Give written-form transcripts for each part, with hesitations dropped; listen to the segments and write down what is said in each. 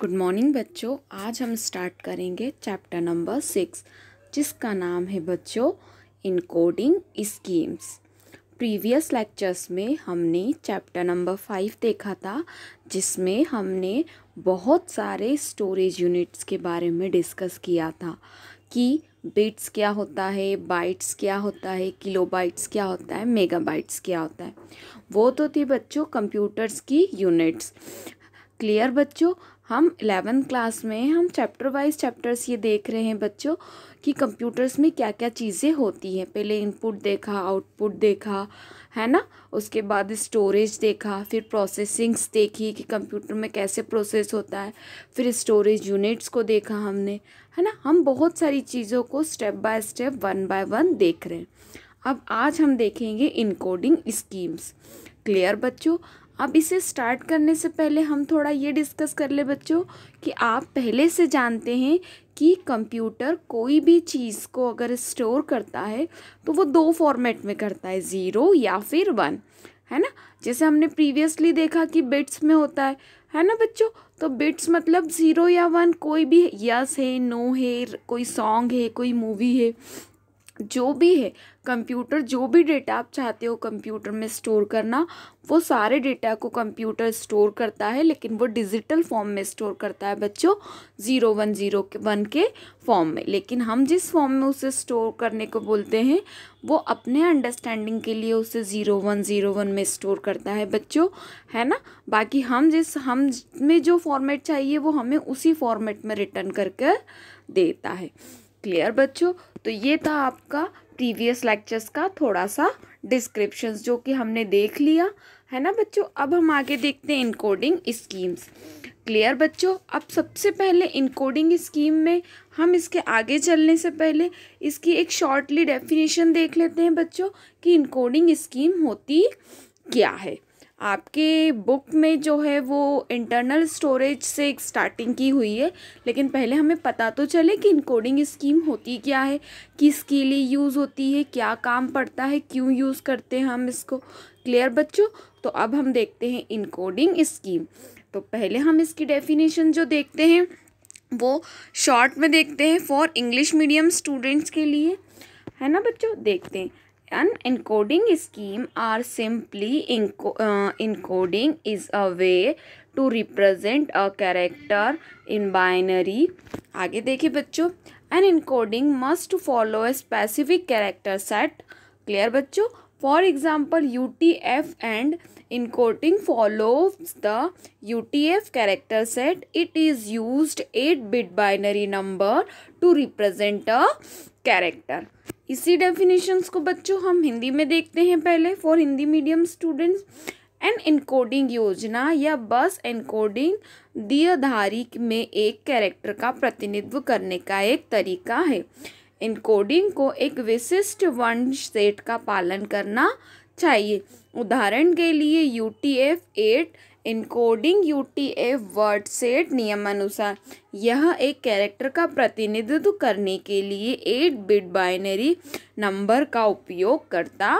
Good morning बच्चों। आज हम स्टार्ट करेंगे चैप्टर नंबर 6 जिसका नाम है बच्चों इनकोडिंग स्कीम्स। प्रीवियस लेक्चर्स में हमने चैप्टर नंबर 5 देखा था जिसमें हमने बहुत सारे स्टोरेज यूनिट्स के बारे में डिस्कस किया था कि बिट्स क्या होता है, बाइट्स क्या होता है, किलोबाइट्स क्या होता है, मेगाबाइट्स क्या होता है। वो तो थी बच्चों कंप्यूटर्स की यूनिट्स। क्लियर बच्चों। हम 11th क्लास में हम चैप्टर वाइज चैप्टर्स ये देख रहे हैं बच्चों कि कंप्यूटर्स में क्या क्या चीज़ें होती हैं। पहले इनपुट देखा, आउटपुट देखा, है ना। उसके बाद स्टोरेज देखा, फिर प्रोसेसिंग्स देखी कि कंप्यूटर में कैसे प्रोसेस होता है, फिर स्टोरेज यूनिट्स को देखा हमने, है ना। हम बहुत सारी चीज़ों को step by step one by one देख रहे हैं। अब आज हम देखेंगे इनकोडिंग स्कीम्स। क्लियर बच्चों। अब इसे स्टार्ट करने से पहले हम थोड़ा ये डिस्कस कर ले बच्चों कि आप पहले से जानते हैं कि कंप्यूटर कोई भी चीज़ को अगर स्टोर करता है तो वो दो फॉर्मेट में करता है, 0 या फिर 1, है ना। जैसे हमने प्रीवियसली देखा कि बिट्स में होता है ना बच्चों। तो बिट्स मतलब 0 या 1, कोई भी यस है, नो है, कोई सॉन्ग है, कोई मूवी है, जो भी है। कंप्यूटर जो भी डेटा आप चाहते हो कंप्यूटर में स्टोर करना, वो सारे डेटा को कंप्यूटर स्टोर करता है, लेकिन वो डिजिटल फॉर्म में स्टोर करता है बच्चों, 0 1 0 1 के फॉर्म में। लेकिन हम जिस फॉर्म में उसे स्टोर करने को बोलते हैं वो अपने अंडरस्टैंडिंग के लिए उसे 0 1 0 1 में स्टोर करता है बच्चों, है ना। बाकी हम में जो फॉर्मेट चाहिए वो हमें उसी फॉर्मेट में रिटर्न करके देता है। क्लियर बच्चों। तो ये था आपका प्रीवियस लेक्चर्स का थोड़ा सा डिस्क्रिप्शंस जो कि हमने देख लिया, है ना बच्चों। अब हम आगे देखते हैं इनकोडिंग स्कीम्स। क्लियर बच्चों। अब सबसे पहले इनकोडिंग स्कीम में हम इसके आगे चलने से पहले इसकी एक शॉर्टली डेफिनेशन देख लेते हैं बच्चों कि इनकोडिंग स्कीम होती क्या है। आपके बुक में जो है वो इंटरनल स्टोरेज से स्टार्टिंग की हुई है, लेकिन पहले हमें पता तो चले कि इनकोडिंग स्कीम होती क्या है, किसके लिए यूज़ होती है, क्या काम पड़ता है, क्यों यूज़ करते हैं हम इसको। क्लियर बच्चों। तो अब हम देखते हैं इनकोडिंग स्कीम। तो पहले हम इसकी डेफिनेशन जो देखते हैं वो शॉर्ट में देखते हैं फॉर इंग्लिश मीडियम स्टूडेंट्स के लिए, है ना बच्चों। देखते हैं। An encoding scheme are simply encoding is a way to represent a character in binary। आगे देखिए बच्चों। An encoding must follow a specific character set। Clear बच्चों। For example, UTF and encoding follows the UTF character set. It is used 8-bit binary number to represent a character। इसी definitions को बच्चों हम हिंदी में देखते हैं पहले for Hindi medium students. An encoding योजना या बस एनकोडिंग द्विआधारी में एक कैरेक्टर का प्रतिनिधित्व करने का एक तरीका है। एनकोडिंग को एक विशिष्ट वर्ण सेट का पालन करना चाहिए। उदाहरण के लिए UTF-8 encoding UTF word set नियमानुसार यह एक कैरेक्टर का प्रतिनिधित्व करने के लिए 8-बिट बाइनरी नंबर का उपयोग करता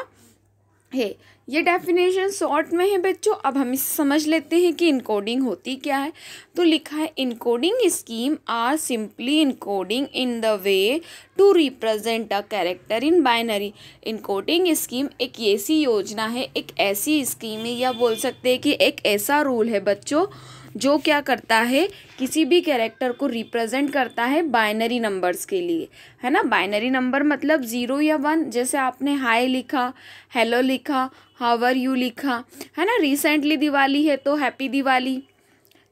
है। ये डेफिनेशन शॉर्ट में है बच्चों। अब हम इसे समझ लेते हैं कि इनकोडिंग होती क्या है। तो लिखा है encoding scheme are simply encoding in the way to represent a character in binary. Encoding scheme एक ऐसी योजना है, एक ऐसी स्कीम है, या बोल सकते हैं कि एक ऐसा रूल है बच्चों जो क्या करता है, किसी भी कैरेक्टर को रिप्रेजेंट करता है बाइनरी नंबर्स के लिए, है ना। बाइनरी नंबर मतलब 0 या 1। जैसे आपने हाय लिखा, हेलो लिखा, हाउ आर यू लिखा, है ना। रिसेंटली दिवाली है तो हैप्पी दिवाली।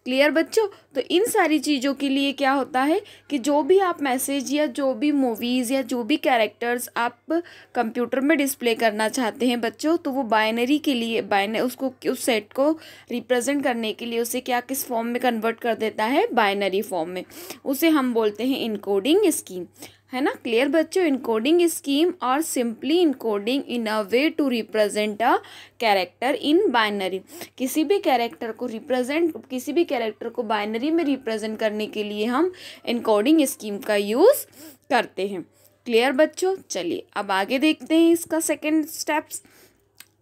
क्लियर बच्चों। तो इन सारी चीज़ों के लिए क्या होता है कि जो भी आप मैसेज या जो भी मूवीज़ या जो भी कैरेक्टर्स आप कंप्यूटर में डिस्प्ले करना चाहते हैं बच्चों, तो वो बाइनरी के लिए उसको उस सेट को रिप्रेजेंट करने के लिए उसे क्या किस फॉर्म में कन्वर्ट कर देता है, बाइनरी फॉर्म में। उसे हम बोलते हैं इनकोडिंग स्कीम, है ना। क्लियर बच्चों। इनकोडिंग स्कीम और simply encoding in a way to represent a character in binary. किसी भी कैरेक्टर को बाइनरी में रिप्रेजेंट करने के लिए हम इनकोडिंग स्कीम का यूज़ करते हैं। क्लियर बच्चों। चलिए अब आगे देखते हैं इसका second steps.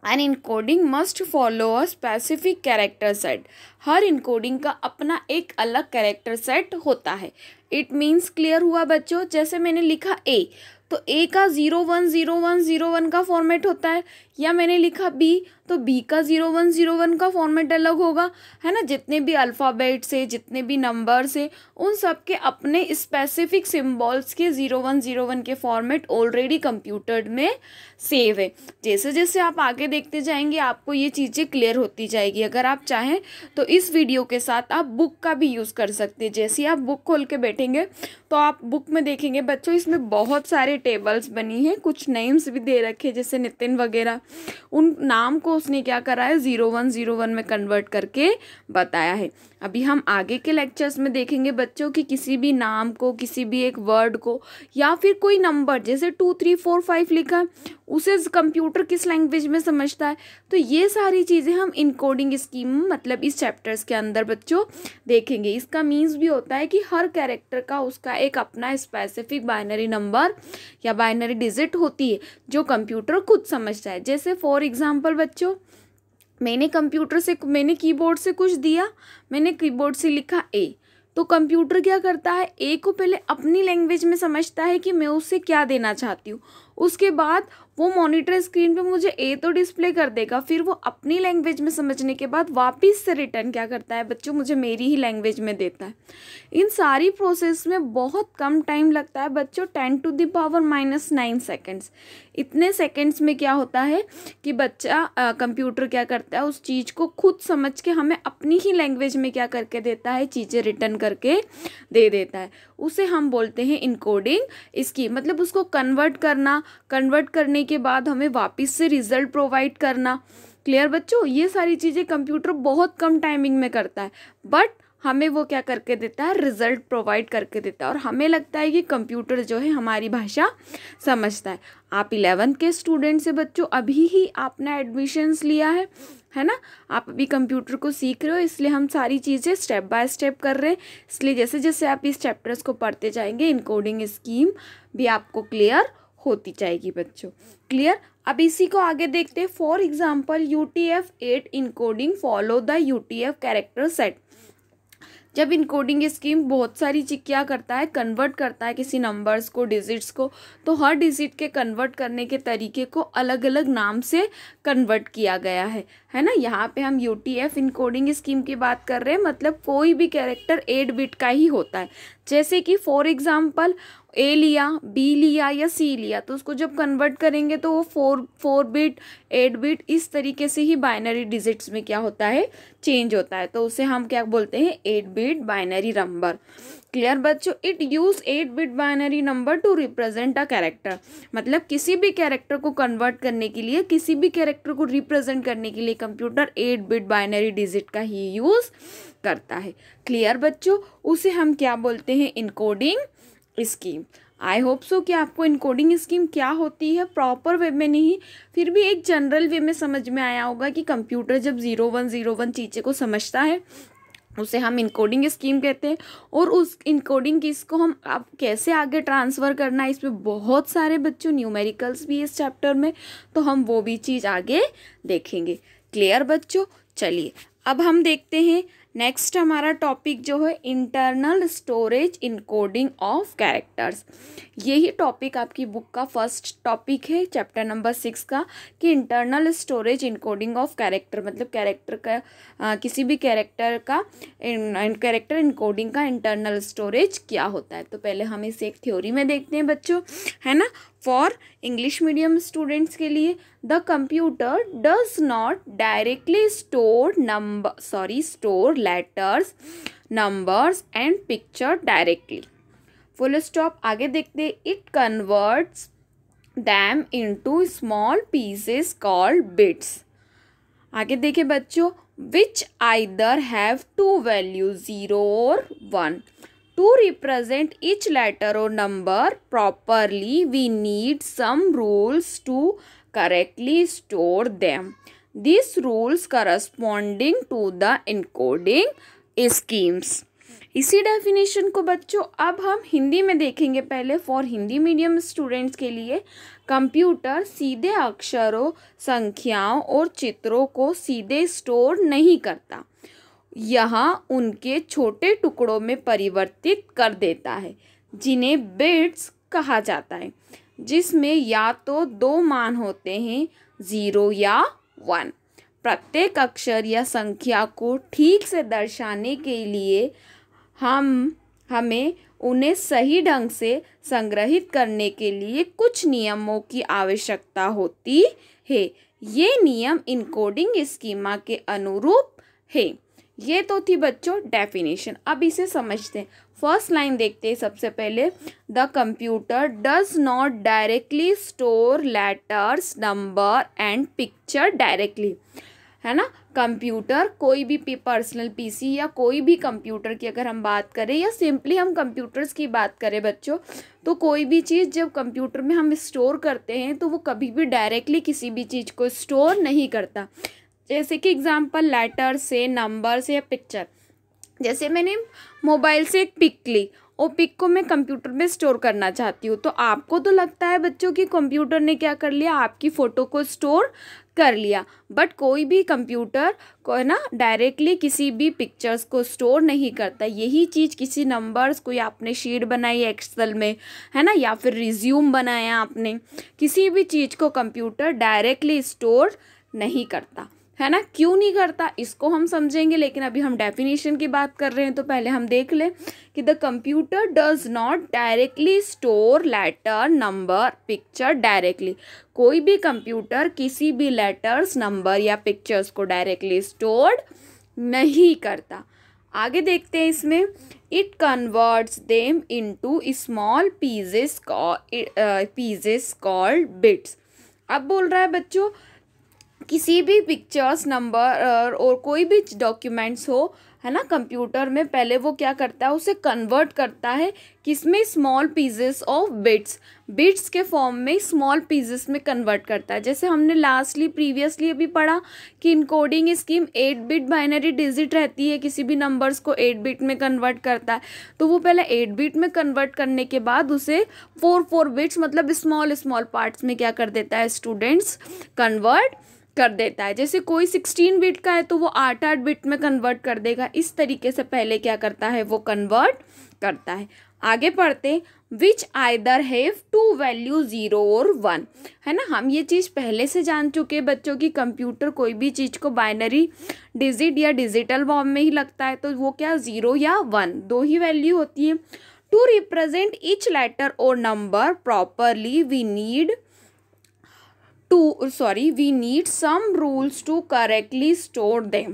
An encoding must follow a specific character set. हर इनकोडिंग का अपना एक अलग कैरेक्टर सेट होता है। इट मीन्स क्लियर हुआ बच्चों? जैसे मैंने लिखा ए, तो ए का 010101 का फॉर्मेट होता है, या मैंने लिखा बी तो बी का 0101 का फॉर्मेट अलग होगा, है ना। जितने भी अल्फ़ाबेट से, जितने भी नंबर से, उन सब के अपने स्पेसिफिक सिम्बॉल्स के 0101 के फॉर्मेट ऑलरेडी कंप्यूटर में सेव है। जैसे जैसे आप आगे देखते जाएंगे आपको ये चीज़ें क्लियर होती जाएगी। अगर आप चाहें तो इस वीडियो के साथ आप बुक का भी यूज़ कर सकते हैं। जैसे ही आप बुक खोल के बैठेंगे तो आप बुक में देखेंगे बच्चों, इसमें बहुत सारे टेबल्स बनी हैं, कुछ नेम्स भी दे रखे जैसे नितिन वगैरह। उन नाम को उसने क्या करा है, 0101 में कन्वर्ट करके बताया है। अभी हम आगे के लेक्चर्स में देखेंगे बच्चों कि किसी भी नाम को, किसी भी एक वर्ड को, या फिर कोई नंबर जैसे 2 3 4 5 लिखा है, उसे कंप्यूटर किस लैंग्वेज में समझता है। तो ये सारी चीज़ें हम इनकोडिंग स्कीम मतलब इस चैप्टर्स के अंदर बच्चों देखेंगे। इसका मीन्स भी होता है कि हर कैरेक्टर का उसका एक अपना स्पेसिफिक बाइनरी नंबर या बाइनरी डिजिट होती है जो कंप्यूटर खुद समझता है। जैसे फॉर एग्जांपल बच्चों, मैंने कीबोर्ड से कुछ दिया, मैंने कीबोर्ड से लिखा ए, तो कंप्यूटर क्या करता है, ए को पहले अपनी लैंग्वेज में समझता है कि मैं उससे क्या देना चाहती हूँ। उसके बाद वो मॉनिटर स्क्रीन पे मुझे ए तो डिस्प्ले कर देगा, फिर वो अपनी लैंग्वेज में समझने के बाद वापस से रिटर्न क्या करता है बच्चों, मुझे मेरी ही लैंग्वेज में देता है। इन सारी प्रोसेस में बहुत कम टाइम लगता है बच्चों, 10⁻⁹ सेकेंड्स। इतने सेकेंड्स में क्या होता है कि बच्चा कंप्यूटर क्या करता है, उस चीज़ को खुद समझ के हमें अपनी ही लैंग्वेज में क्या करके देता है, चीज़ें रिटर्न करके दे देता है। उसे हम बोलते हैं इनकोडिंग स्कीम। मतलब उसको कन्वर्ट करने के बाद हमें वापस से रिजल्ट प्रोवाइड करना। क्लियर बच्चों? ये सारी चीज़ें कंप्यूटर बहुत कम टाइमिंग में करता है, बट हमें वो क्या करके देता है, रिजल्ट प्रोवाइड करके देता है। और हमें लगता है कि कंप्यूटर जो है हमारी भाषा समझता है। आप 11th के स्टूडेंट से बच्चों, अभी ही आपने एडमिशन्स लिया है ना, आप अभी कंप्यूटर को सीख रहे हो, इसलिए हम सारी चीज़ें स्टेप बाय स्टेप कर रहे हैं। इसलिए जैसे जैसे आप इस चैप्टर्स को पढ़ते जाएंगे, इनकोडिंग स्कीम भी आपको क्लियर होती जाएगी बच्चों। क्लियर? अब इसी को आगे देखते हैं। For example UTF-8 encoding follow the UTF character set. जब इनकोडिंग स्कीम बहुत सारी चीज़ क्या करता है, कन्वर्ट करता है किसी नंबर्स को, डिजिट्स को, तो हर डिजिट के कन्वर्ट करने के तरीके को अलग अलग नाम से कन्वर्ट किया गया है ना। यहाँ पे हम UTF इनकोडिंग स्कीम की बात कर रहे हैं, मतलब कोई भी कैरेक्टर 8 बिट का ही होता है। जैसे कि फॉर एग्जांपल ए लिया, बी लिया या सी लिया, तो उसको जब कन्वर्ट करेंगे तो वो 4 बिट, 8 बिट इस तरीके से ही बाइनरी डिजिट्स में क्या होता है, चेंज होता है। तो उसे हम क्या बोलते हैं, 8 बिट बाइनरी नंबर। क्लियर बच्चों? It use 8 bit binary number two represent a character. मतलब किसी भी कैरेक्टर को कन्वर्ट करने के लिए, किसी भी कैरेक्टर को रिप्रेजेंट करने के लिए कंप्यूटर 8 बिट बाइनरी डिजिट का ही यूज करता है। क्लियर बच्चों? उसे हम क्या बोलते हैं, encoding scheme. I hope so कि आपको इनकोडिंग स्कीम क्या होती है प्रॉपर वे में नहीं, फिर भी एक जनरल वे में समझ में आया होगा कि कंप्यूटर जब 0101 चीज़ें को समझता है उसे हम इनकोडिंग स्कीम कहते हैं। और उस इनकोडिंग की इसको हम अब कैसे आगे ट्रांसफ़र करना है, इसमें बहुत सारे बच्चों न्यूमेरिकल्स भी है इस चैप्टर में, तो हम वो भी चीज़ आगे देखेंगे। क्लियर बच्चों? चलिए अब हम देखते हैं नेक्स्ट हमारा टॉपिक जो है internal storage encoding of characters. यही टॉपिक आपकी बुक का फर्स्ट टॉपिक है चैप्टर नंबर 6 का, कि internal storage encoding of character, मतलब कैरेक्टर का किसी भी कैरेक्टर का कैरेक्टर इनकोडिंग का इंटरनल स्टोरेज क्या होता है। तो पहले हम इसे एक थ्योरी में देखते हैं बच्चों, है ना। फॉर इंग्लिश मीडियम स्टूडेंट्स के लिए, the computer does not directly store letters, numbers and picture directly. Full stop. आगे देखते, it converts them into small pieces called bits. आगे देखे बच्चों, विच आइदर हैव टू वैल्यू 0 और 1. To represent each letter or number properly, we need some rules to correctly store them. These rules corresponding to the encoding schemes. इसी definition को बच्चों अब हम हिंदी में देखेंगे। पहले फॉर हिंदी मीडियम स्टूडेंट्स के लिए कंप्यूटर सीधे अक्षरों, संख्याओं और चित्रों को सीधे स्टोर नहीं करता, यहाँ उनके छोटे टुकड़ों में परिवर्तित कर देता है, जिन्हें बिट्स कहा जाता है, जिसमें या तो 2 मान होते हैं, 0 या 1। प्रत्येक अक्षर या संख्या को ठीक से दर्शाने के लिए हमें उन्हें सही ढंग से संग्रहित करने के लिए कुछ नियमों की आवश्यकता होती है। ये नियम इनकोडिंग स्कीमा के अनुरूप है। ये तो थी बच्चों डेफिनेशन। अब इसे समझते हैं। फर्स्ट लाइन देखते हैं सबसे पहले। The computer does not directly store letters, number and picture directly, है ना। कंप्यूटर कोई भी पर्सनल पीसी या कोई भी कंप्यूटर की अगर हम बात करें या सिंपली हम कंप्यूटर्स की बात करें बच्चों, तो कोई भी चीज़ जब कंप्यूटर में हम स्टोर करते हैं तो वो कभी भी डायरेक्टली किसी भी चीज़ को स्टोर नहीं करता। जैसे कि एग्जांपल लेटर से, नंबर से या पिक्चर। जैसे मैंने मोबाइल से एक पिक ली और पिक को मैं कंप्यूटर में स्टोर करना चाहती हूँ, तो आपको तो लगता है बच्चों कि कंप्यूटर ने क्या कर लिया, आपकी फ़ोटो को स्टोर कर लिया। बट कोई भी कंप्यूटर को है ना डायरेक्टली किसी भी पिक्चर्स को स्टोर नहीं करता। यही चीज़ किसी नंबर्स को, या आपने शीट बनाई एक्सेल में, है ना, या फिर रिज्यूम बनाया आपने, किसी भी चीज़ को कंप्यूटर डायरेक्टली स्टोर नहीं करता, है ना। क्यों नहीं करता इसको हम समझेंगे, लेकिन अभी हम डेफिनेशन की बात कर रहे हैं तो पहले हम देख लें कि the computer does not directly store letter, number, picture directly. कोई भी कंप्यूटर किसी भी लेटर्स, नंबर या पिक्चर्स को डायरेक्टली स्टोर नहीं करता। आगे देखते हैं इसमें। It converts them into small pieces called bits. अब बोल रहा है बच्चों किसी भी पिक्चर्स, नंबर और कोई भी डॉक्यूमेंट्स हो, है ना, कंप्यूटर में पहले वो क्या करता है, उसे कन्वर्ट करता है किसमें, small pieces of bits, bits के फॉर्म में स्मॉल पीसेस में कन्वर्ट करता है। जैसे हमने प्रीवियसली अभी पढ़ा कि encoding scheme 8 bit binary digit रहती है, किसी भी नंबर्स को 8 बिट में कन्वर्ट करता है। तो वो पहले 8 बिट में कन्वर्ट करने के बाद उसे 4 बिट्स मतलब स्मॉल स्मॉल पार्ट्स में क्या कर देता है स्टूडेंट्स, कन्वर्ट कर देता है। जैसे कोई 16 बिट का है तो वो 8 बिट में कन्वर्ट कर देगा। इस तरीके से पहले क्या करता है, वो कन्वर्ट करता है। आगे पढ़ते, विच आइदर हैव टू वैल्यू 0 और 1, है ना। हम ये चीज़ पहले से जान चुके हैं बच्चों की कंप्यूटर कोई भी चीज़ को बाइनरी डिजिट या डिजिटल फॉर्म में ही लगता है, तो वो क्या 0 या 1 दो ही वैल्यू होती है। टू रिप्रेजेंट ईच लेटर और number properly we need some rules to correctly store them।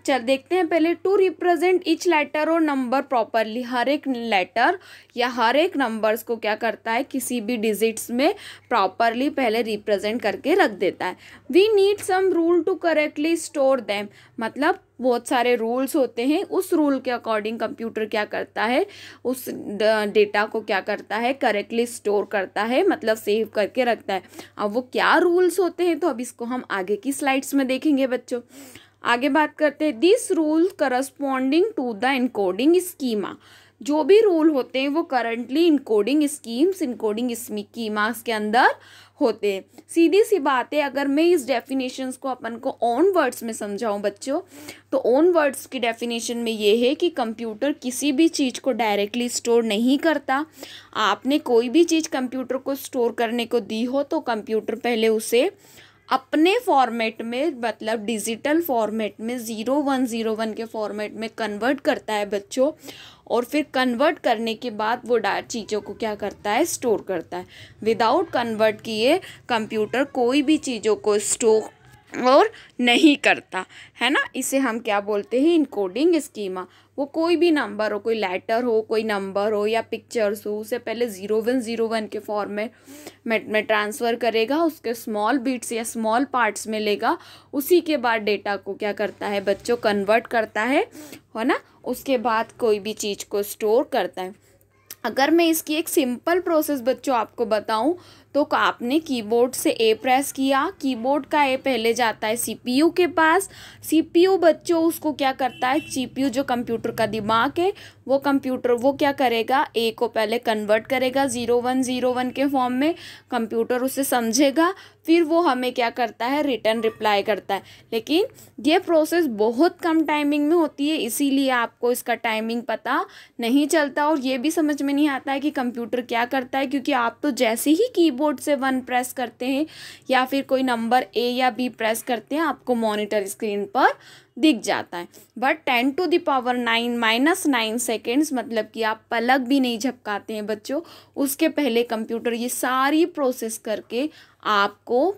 चल देखते हैं पहले। टू रिप्रेजेंट ईच लेटर और नंबर प्रॉपरली, हर एक लेटर या हर एक नंबर्स को क्या करता है, किसी भी डिजिट्स में प्रॉपरली पहले रिप्रेजेंट करके रख देता है। We need some rule to correctly store them, मतलब बहुत सारे रूल्स होते हैं, उस रूल के अकॉर्डिंग कंप्यूटर क्या करता है, उस डेटा को क्या करता है, करेक्टली स्टोर करता है, मतलब सेव करके रखता है। अब वो क्या रूल्स होते हैं तो अब इसको हम आगे की स्लाइड्स में देखेंगे बच्चों। आगे बात करते हैं। This rule corresponding to the encoding schema, जो भी रूल होते हैं वो करंटली इनकोडिंग स्कीमास के अंदर होते हैं। सीधी सी बात है, अगर मैं इस डेफिनेशंस को अपन को ओन वर्ड्स में समझाऊं बच्चों, तो ओन वर्ड्स की डेफिनेशन में ये है कि कंप्यूटर किसी भी चीज़ को डायरेक्टली स्टोर नहीं करता। आपने कोई भी चीज़ कंप्यूटर को स्टोर करने को दी हो तो कंप्यूटर पहले उसे अपने फॉर्मेट में, मतलब डिजिटल फॉर्मेट में 0101 के फॉर्मेट में कन्वर्ट करता है बच्चों, और फिर कन्वर्ट करने के बाद वो चीज़ों को क्या करता है, स्टोर करता है। विदाउट कन्वर्ट किए कंप्यूटर कोई भी चीज़ों को स्टोर और नहीं करता, है ना। इसे हम क्या बोलते हैं, इनकोडिंग स्कीमा। वो कोई भी नंबर हो, कोई लेटर हो, कोई नंबर हो या पिक्चर्स हो, उसे पहले 0101 के फॉर्मेट में ट्रांसफ़र करेगा, उसके स्मॉल बिट्स या स्मॉल पार्ट्स में लेगा, उसी के बाद डेटा को क्या करता है बच्चों, कन्वर्ट करता है ना। उसके बाद कोई भी चीज़ को स्टोर करता है। अगर मैं इसकी एक सिंपल प्रोसेस बच्चों आपको बताऊं तो आपने कीबोर्ड से ए प्रेस किया, कीबोर्ड का ए पहले जाता है सीपीयू के पास, सीपीयू बच्चों उसको क्या करता है, सीपीयू जो कंप्यूटर का दिमाग है वो कंप्यूटर वो क्या करेगा, ए को पहले कन्वर्ट करेगा 0101 के फॉर्म में, कंप्यूटर उसे समझेगा, फिर वो हमें क्या करता है, रिटर्न रिप्लाई करता है। लेकिन ये प्रोसेस बहुत कम टाइमिंग में होती है, इसीलिए आपको इसका टाइमिंग पता नहीं चलता और ये भी समझ में नहीं आता है कि कंप्यूटर क्या करता है, क्योंकि आप तो जैसे ही कीबोर्ड से 1 प्रेस करते हैं या फिर कोई नंबर ए या बी प्रेस करते हैं आपको मॉनिटर स्क्रीन पर दिख जाता है। बट 10⁻9 -9 सेकेंड्स मतलब कि आप पलक भी नहीं झपकाते हैं बच्चों, उसके पहले कंप्यूटर ये सारी प्रोसेस करके आपको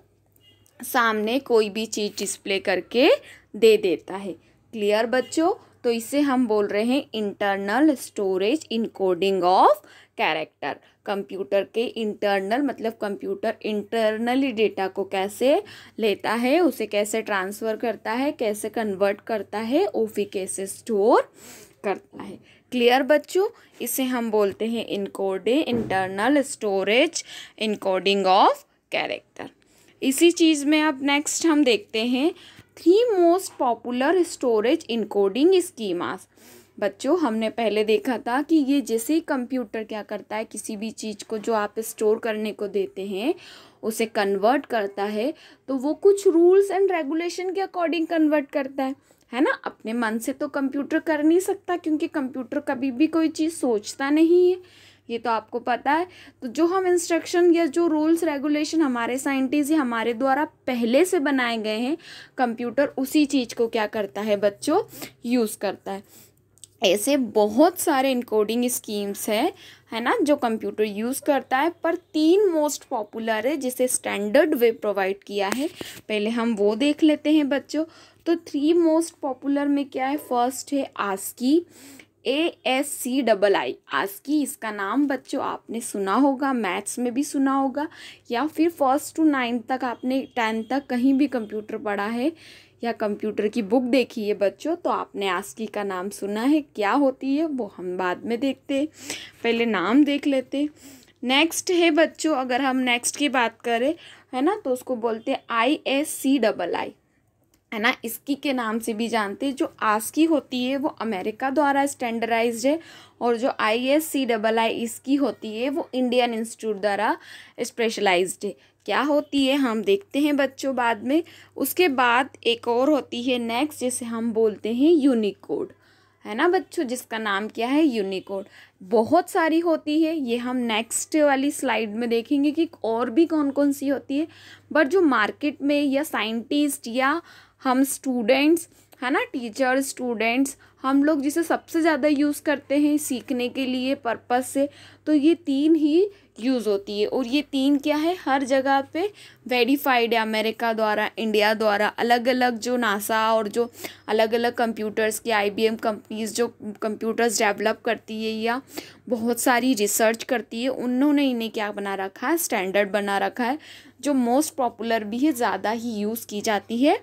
सामने कोई भी चीज़ डिस्प्ले करके दे देता है। क्लियर बच्चों? तो इसे हम बोल रहे हैं internal storage encoding of character. Computer के इंटरनल मतलब कंप्यूटर इंटरनली डेटा को कैसे लेता है, उसे कैसे ट्रांसफ़र करता है, कैसे कन्वर्ट करता है और फिर कैसे स्टोर करता है। क्लियर बच्चों? इसे हम बोलते हैं internal storage encoding of character. इसी चीज़ में अब नेक्स्ट हम देखते हैं 3 most popular storage encoding schemas. बच्चों हमने पहले देखा था कि ये जैसे ही कंप्यूटर क्या करता है, किसी भी चीज़ को जो आप स्टोर करने को देते हैं उसे कन्वर्ट करता है, तो वो कुछ रूल्स एंड रेगुलेशन के अकॉर्डिंग कन्वर्ट करता है ना। अपने मन से तो कंप्यूटर कर नहीं सकता, क्योंकि कंप्यूटर कभी भी कोई चीज़ सोचता नहीं है, ये तो आपको पता है। तो जो हम इंस्ट्रक्शन या जो रूल्स रेगुलेशन हमारे साइंटिस्ट या हमारे द्वारा पहले से बनाए गए हैं, कंप्यूटर उसी चीज़ को क्या करता है बच्चों, यूज़ करता है। ऐसे बहुत सारे इनकोडिंग स्कीम्स है ना, जो कंप्यूटर यूज़ करता है, पर 3 मोस्ट पॉपुलर है जिसे स्टैंडर्ड वे प्रोवाइड किया है। पहले हम वो देख लेते हैं बच्चों। तो 3 मोस्ट पॉपुलर में क्या है, फर्स्ट है आस्की, ASCII। आस्की इसका नाम बच्चों आपने सुना होगा, मैथ्स में भी सुना होगा, या फिर 1st to 9th तक आपने 10th तक कहीं भी कंप्यूटर पढ़ा है या कंप्यूटर की बुक देखी है बच्चों, तो आपने आस्की का नाम सुना है। क्या होती है वो हम बाद में देखते हैं, पहले नाम देख लेते हैं। नेक्स्ट है बच्चों, अगर हम नेक्स्ट की बात करें है ना, तो उसको बोलते हैं ISCII है ना, इसकी के नाम से भी जानते हैं। जो आस्की होती है वो अमेरिका द्वारा स्टैंडर्डाइज्ड है, और जो ISCII इसकी होती है वो इंडियन इंस्टीट्यूट द्वारा स्पेशलाइज्ड है। क्या होती है हम देखते हैं बच्चों बाद में। उसके बाद एक और होती है नेक्स्ट, जिसे हम बोलते हैं यूनिकोड है ना बच्चों, जिसका नाम क्या है, यूनिकोड। बहुत सारी होती है, ये हम नेक्स्ट वाली स्लाइड में देखेंगे कि और भी कौन कौन सी होती है। बट जो मार्केट में या साइंटिस्ट या हम स्टूडेंट्स है ना, टीचर स्टूडेंट्स, हम लोग जिसे सबसे ज़्यादा यूज़ करते हैं सीखने के लिए पर्पस से, तो ये 3 ही यूज़ होती है। और ये 3 क्या है, हर जगह पे वेरीफाइड है अमेरिका द्वारा, इंडिया द्वारा। अलग अलग जो नासा और जो अलग अलग कंप्यूटर्स की IBM कंपनीज जो कंप्यूटर्स डेवलप करती है या बहुत सारी रिसर्च करती है, उन्होंने इन्हें क्या बना रखा है, स्टैंडर्ड बना रखा है। जो मोस्ट पॉपुलर भी है, ज़्यादा ही यूज़ की जाती है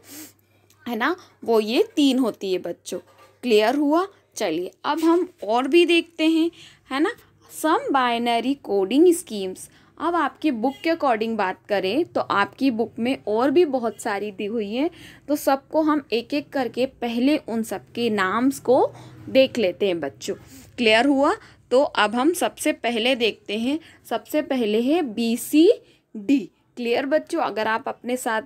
ना, वो ये 3 होती है बच्चों। क्लियर हुआ? चलिए अब हम और भी देखते हैं है ना, सम बाइनरी कोडिंग स्कीम्स। अब आपकी बुक के अकॉर्डिंग बात करें तो आपकी बुक में और भी बहुत सारी दी हुई हैं, तो सबको हम एक एक करके पहले उन सब के नाम्स को देख लेते हैं बच्चों। क्लियर हुआ? तो अब हम सबसे पहले देखते हैं, सबसे पहले है BCD। क्लियर बच्चों? अगर आप अपने साथ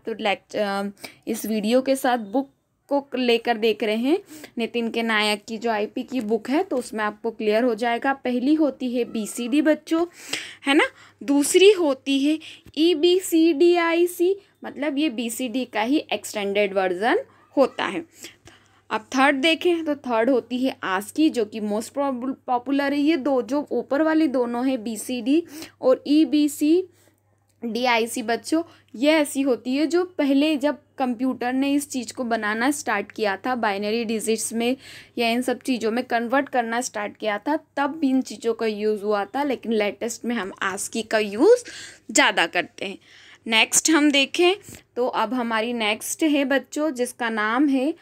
इस वीडियो के साथ बुक को लेकर देख रहे हैं, नितिन के नायक की जो IP की बुक है, तो उसमें आपको क्लियर हो जाएगा। पहली होती है BCD बच्चों है ना, दूसरी होती है EBCDIC, मतलब ये BCD का ही एक्सटेंडेड वर्जन होता है। अब थर्ड देखें तो थर्ड होती है ASCII, जो कि मोस्ट पॉपुलर है। ये दो जो ऊपर वाली दोनों है BCD और EBCDIC बच्चों, ये ऐसी होती है जो पहले जब कंप्यूटर ने इस चीज़ को बनाना स्टार्ट किया था, बाइनरी डिजिट्स में या इन सब चीज़ों में कन्वर्ट करना स्टार्ट किया था, तब भी इन चीज़ों का यूज़ हुआ था, लेकिन लेटेस्ट में हम ASCII का यूज़ ज़्यादा करते हैं। नेक्स्ट हम देखें तो अब हमारी नेक्स्ट है बच्चों, जिसका नाम है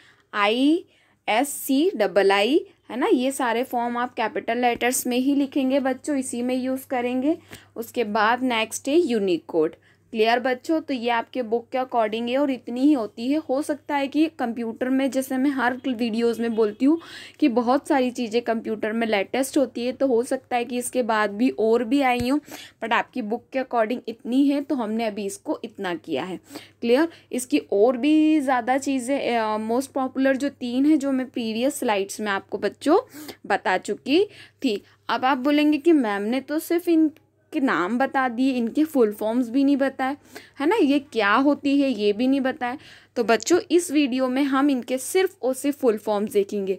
ISCII, है ना, ये सारे फॉर्म आप कैपिटल लेटर्स में ही लिखेंगे बच्चों, इसी में यूज़ करेंगे। उसके बाद नेक्स्ट है यूनिकोड। क्लियर बच्चों, तो ये आपके बुक के अकॉर्डिंग है और इतनी ही होती है। हो सकता है कि कंप्यूटर में, जैसे मैं हर वीडियोस में बोलती हूँ कि बहुत सारी चीज़ें कंप्यूटर में लेटेस्ट होती है, तो हो सकता है कि इसके बाद भी और भी आई हों, बट आपकी बुक के अकॉर्डिंग इतनी है तो हमने अभी इसको इतना किया है। क्लियर, इसकी और भी ज़्यादा चीज़ें मोस्ट पॉपुलर जो 3 है जो मैं प्रीवियस स्लाइड्स में आपको बच्चों बता चुकी थी। अब आप बोलेंगे कि मैम ने तो सिर्फ के नाम बता दिए, इनके फुल फॉर्म्स भी नहीं बताए, है ना, ये क्या होती है ये भी नहीं बताए। तो बच्चों इस वीडियो में हम इनके सिर्फ और सिर्फ फुल फॉर्म्स देखेंगे,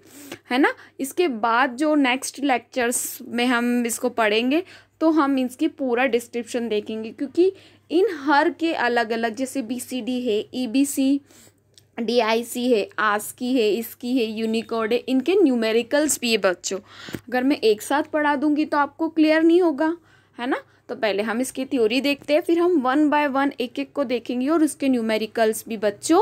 है ना। इसके बाद जो नेक्स्ट लेक्चर्स में हम इसको पढ़ेंगे तो हम इसकी पूरा डिस्क्रिप्शन देखेंगे, क्योंकि इन हर के अलग अलग, जैसे BCD है, EBC, DIC है, ASCII है, इसकी है, यूनिकोड है, इनके न्यूमेरिकल्स भी है बच्चों। अगर मैं एक साथ पढ़ा दूंगी तो आपको क्लियर नहीं होगा, है ना। तो पहले हम इसकी थ्योरी देखते हैं, फिर हम 1 बाय 1 एक एक को देखेंगे और उसके न्यूमेरिकल्स भी बच्चों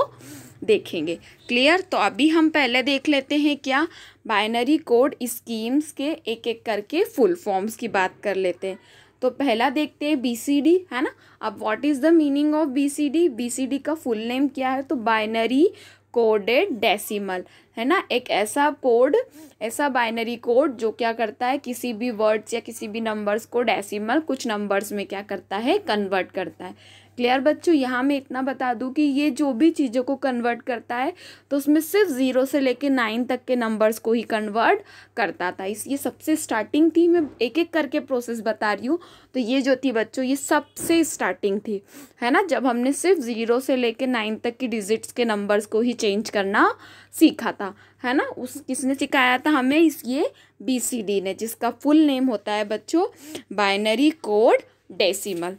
देखेंगे। क्लियर, तो अभी हम पहले देख लेते हैं क्या, बाइनरी कोड स्कीम्स के एक एक करके फुल फॉर्म्स की बात कर लेते हैं। तो पहला देखते हैं BCD, है ना। अब what is the meaning of BCD? BCD का फुल नेम क्या है? तो बाइनरी कोडेड डेसिमल, है ना। एक ऐसा कोड, ऐसा बाइनरी कोड जो क्या करता है, किसी भी वर्ड्स या किसी भी नंबर्स को डेसिमल कुछ नंबर्स में क्या करता है, कन्वर्ट करता है। क्लियर बच्चों, यहाँ मैं इतना बता दूँ कि ये जो भी चीज़ों को कन्वर्ट करता है तो उसमें सिर्फ 0 से लेकर 9 तक के नंबर्स को ही कन्वर्ट करता था। इस ये सबसे स्टार्टिंग थी, मैं एक एक करके प्रोसेस बता रही हूँ। तो ये जो थी बच्चों, ये सबसे स्टार्टिंग थी, है ना, जब हमने सिर्फ 0 से लेकर 9 तक की डिजिट्स के नंबर्स को ही चेंज करना सीखा था, है ना। किसने सिखाया था हमें? ये BCD ने, जिसका फुल नेम होता है बच्चों बाइनरी कोड डेसिमल।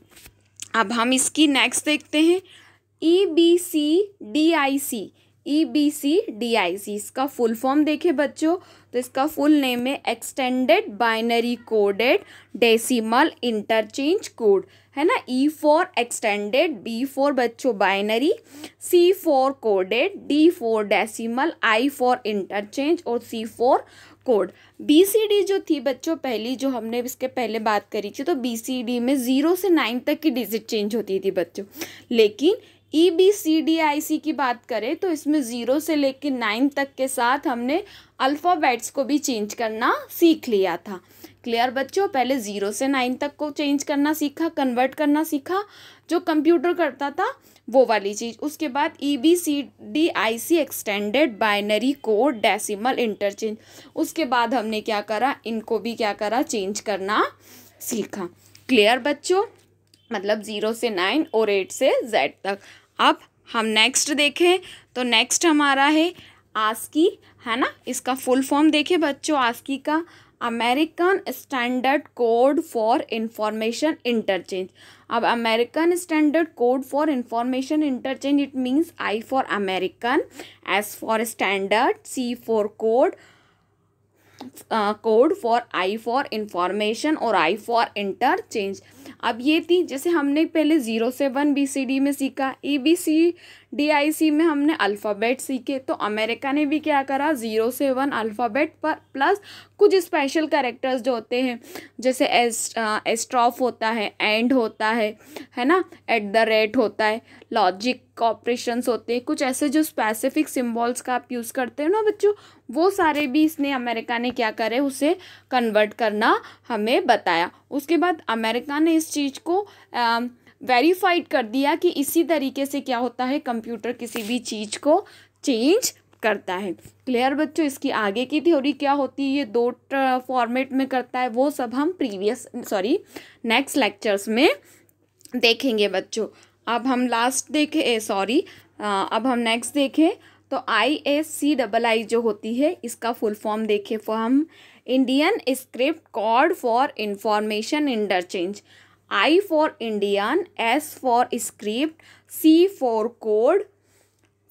अब हम इसकी नेक्स्ट देखते हैं, EBCDIC। EBCDIC इसका फुल फॉर्म देखें बच्चों, तो इसका फुल नेम है extended binary coded decimal interchange code, है ना। E for extended, B for बच्चों binary, C for coded, D for decimal, I for interchange और C फॉर कोड। BCD जो थी बच्चों पहली, जो हमने इसके पहले बात करी थी, तो BCD में 0 से 9 तक की डिजिट चेंज होती थी बच्चों। लेकिन EBCDIC की बात करें तो इसमें 0 से लेकर 9 तक के साथ हमने अल्फ़ाबेट्स को भी चेंज करना सीख लिया था। क्लियर बच्चों, पहले 0 से 9 तक को चेंज करना सीखा, कन्वर्ट करना सीखा, जो कंप्यूटर करता था वो वाली चीज़। उसके बाद EBCDIC extended binary code decimal interchange, उसके बाद हमने क्या करा, इनको भी क्या करा, चेंज करना सीखा। क्लियर बच्चों, मतलब 0 से 9 और 8 से Z तक। अब हम नेक्स्ट देखें तो नेक्स्ट हमारा है ASCII, है ना। इसका फुल फॉर्म देखें बच्चों, ASCII का American standard code for information interchange. अब American standard code for information interchange, it means I for American, S for standard, C for code, code for I for information और I for interchange. अब ये थी, जैसे हमने पहले 0 से 1 BCD में सीखा, EBCDIC में हमने अल्फ़ाबेट सीखे, तो अमेरिका ने भी क्या करा, 0 से 1 अल्फ़ाबेट पर प्लस कुछ स्पेशल कैरेक्टर्स जो होते हैं, जैसे एस्ट्रॉफ होता है, एंड होता है ना, @ होता है, लॉजिक ऑपरेशंस होते हैं, कुछ ऐसे जो स्पेसिफिक सिम्बॉल्स का आप यूज़ करते हो ना बच्चों, वो सारे भी इसने, अमेरिका ने क्या करे, उसे कन्वर्ट करना हमें बताया। उसके बाद अमेरिका ने इस चीज़ को वेरीफाइड कर दिया कि इसी तरीके से क्या होता है, कंप्यूटर किसी भी चीज़ को चेंज करता है। क्लियर बच्चों, इसकी आगे की थ्योरी क्या होती है, ये 2 फॉर्मेट में करता है, वो सब हम नेक्स्ट लेक्चर्स में देखेंगे बच्चों। अब हम अब हम नेक्स्ट देखें तो ISCII जो होती है, इसका फुल फॉर्म देखें तो हम Indian script code for information interchange. I for Indian, S for script, C for code,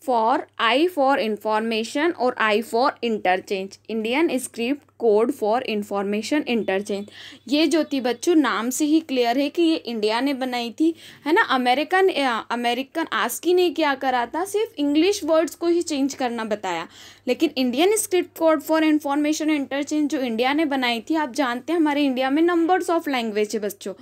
for I for information और I for interchange, Indian script code for information interchange. ये जो थी बच्चों नाम से ही क्लियर है कि ये इंडिया ने बनाई थी, है ना। अमेरिकन आस्की ने क्या करा था, सिर्फ इंग्लिश वर्ड्स को ही चेंज करना बताया, लेकिन Indian script code for information interchange जो इंडिया ने बनाई थी, आप जानते हैं हमारे इंडिया में नंबर्स ऑफ लैंग्वेज है बच्चों,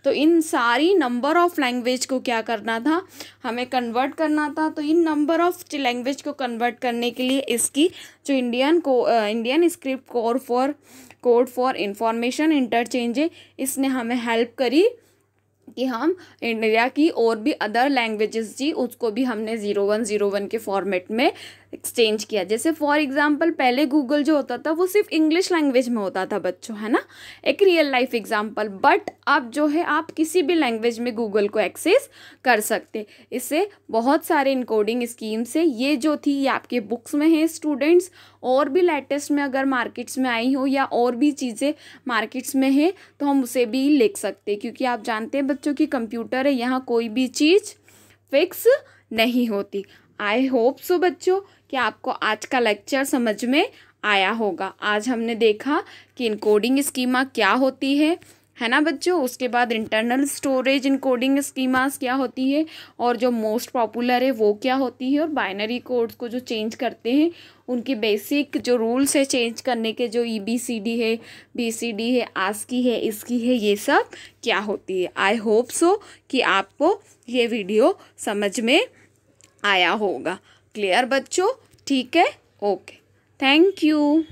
तो इन सारी नंबर ऑफ लैंग्वेज को क्या करना था, हमें कन्वर्ट करना था। तो इन नंबर ऑफ लैंग्वेज को कन्वर्ट करने के लिए इसकी जो Indian script code for information interchange है, इसने हमें हेल्प करी कि हम इंडिया की और भी अदर लैंग्वेजेस थी उसको भी हमने 0101 के फॉर्मेट में एक्सचेंज किया। जैसे फॉर एग्जांपल पहले गूगल जो होता था वो सिर्फ इंग्लिश लैंग्वेज में होता था बच्चों, है ना, एक रियल लाइफ एग्जांपल। बट अब जो है आप किसी भी लैंग्वेज में गूगल को एक्सेस कर सकते। इससे बहुत सारे इनकोडिंग स्कीम्स है, ये जो थी ये आपके बुक्स में है स्टूडेंट्स, और भी लेटेस्ट में अगर मार्केट्स में आई हो या और भी चीज़ें मार्केट्स में है तो हम उसे भी लिख सकते हैं, क्योंकि आप जानते हैं बच्चों की कंप्यूटर है, यहाँ कोई भी चीज़ फिक्स नहीं होती। आई होप सो बच्चों कि आपको आज का लेक्चर समझ में आया होगा। आज हमने देखा कि इनकोडिंग स्कीमा क्या होती है ना बच्चों। उसके बाद इंटरनल स्टोरेज इनकोडिंग स्कीमास क्या होती है, और जो मोस्ट पॉपुलर है वो क्या होती है, और बाइनरी कोड्स को जो चेंज करते हैं उनके बेसिक जो रूल्स है चेंज करने के, जो EBCD है, BCD है, आस्की है, इसकी है, ये सब क्या होती है। आई होप सो कि आपको ये वीडियो समझ में आया होगा। क्लियर बच्चों, ठीक है, ओके, थैंक यू।